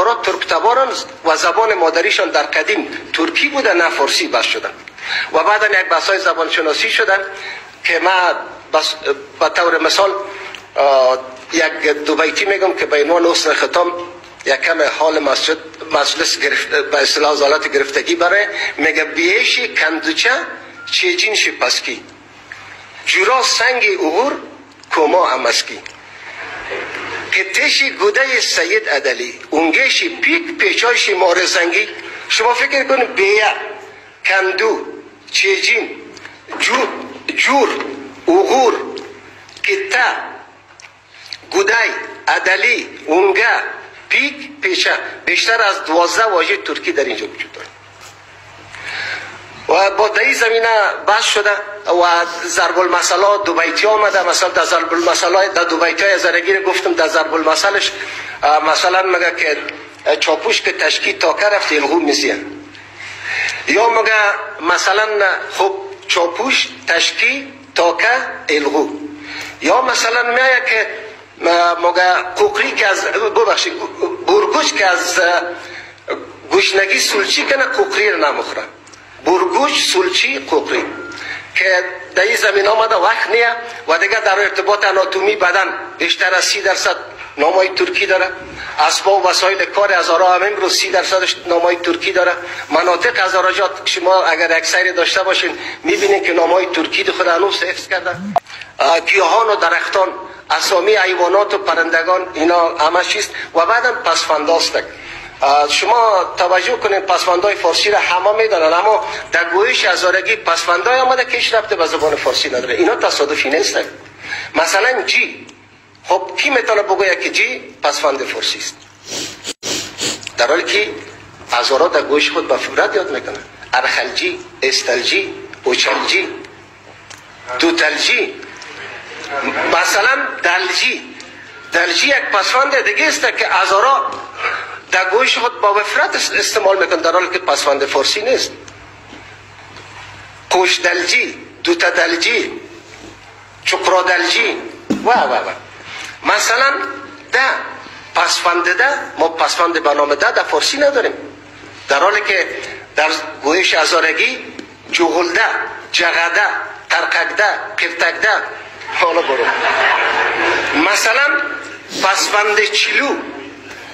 هزارها ترک تباران و زبان مادریشان در قدیم ترکی بوده، نه فارسی بس شدن. و بعدا یک بحث‌های زبان شناسی شدن که ما به طور مثال یک دو بیتی میگم که به عنوان حسن ختام یک کم حال مجلس به اصطلاح حالت گرفتگی برای میگه بیشی کندوچه چیجین پسکی جورا سنگ اوغور کما امسکی قطعشی گوده سید عدلی اونگشی پیک پیچایشی مارزنگی. شما فکر کنید بیه کندو چیجین جور اوغور قطع گوده عدلی اونگه پیک پیچه بیشتر از 12 واژه ترکی در اینجا وجود داره و با در این زمینه بحث شده و ضرب المثل دو بیتی آمده. مثلا در ضرب المثل در دو بیتی های زرگی گفتم در ضرب المثلش مثلا میگه که چاپوش که تشکی تاکه رفت الغو میزیه، یا میگه مثلا خب چاپوش تشکی تاکه الغو، یا مثلا میگه که مگه کوکری که از ببخشید برگوش که از گوشنگی سلچی کنه کوکری رو نمخوره، برگوش سلچی کوکری که در این زمین آمده وقت نیه و دیگه در ارتباط اناتومی بدن بیشتر از 30% نامای ترکی داره. اسباب و وسایل کار هزارها هم امروز 30%ش نامای ترکی داره. مناطق هزاراجات شما اگر یک سری داشته باشین میبینین که نامای ترکی ده خود هنوز حفظ کرده. گیاهان و درختان، اسامی حیوانات و پرندگان اینا همه چیست و بعدم پسفنداست. شما توجه کنید پسفندای فارسی را همه میدانن، اما در گویش هزارگی پسفندای آمده که هیچ ربطی به زبان فارسی نداره. اینا تصادفی نیست. مثلا جی، خب کی میتونه بگوید که جی پسفند فارسی است، در حالی که هزارها در گویش خود به فورت یاد میکنن. ارخلجی، استلجی، اوچلجی، دوتلجی، مثلا دلجی یک پسفند دیگه است که هزارها در گویش خود با وفرت استعمال میکن، در حالی که پسفند فارسی نیست. کوشدلجی، دوتدلجی، چقرادلجی و مثلا ده پسفند ده ما پسفند به نام ده در فارسی نداریم، در حالی که در گویش هزارگی جغلده، جغده، ترقکده، قرتکده. حالا برو مثلا پسفند چیلو،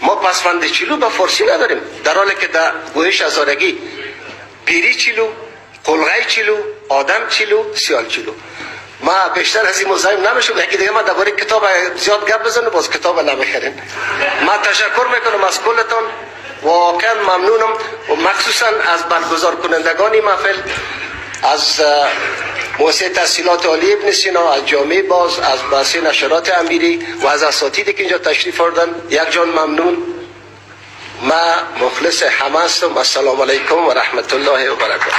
ما پسفند چیلو به فارسی نداریم، در حالی که در گویش هزارگی پیری چیلو، قلغی چیلو، آدم چیلو، سیال چیلو. ما بیشتر از این مزاحم نمیشم، یکی دیگه ما درباره کتاب زیاد گپ بزنم باز کتاب نمیخرین. ما تشکر میکنم از کلتان، واقعا ممنونم و مخصوصا از برگزار کنندگان محفل، از مؤسسه تحصیلات عالی ابن سینا، از جامعه باز، از مؤسسه نشرات امیری و از اساتیدی که اینجا تشریف آوردن. یک جان ممنون. ما مخلص همه هستم. السلام علیکم و رحمت الله و برکاته.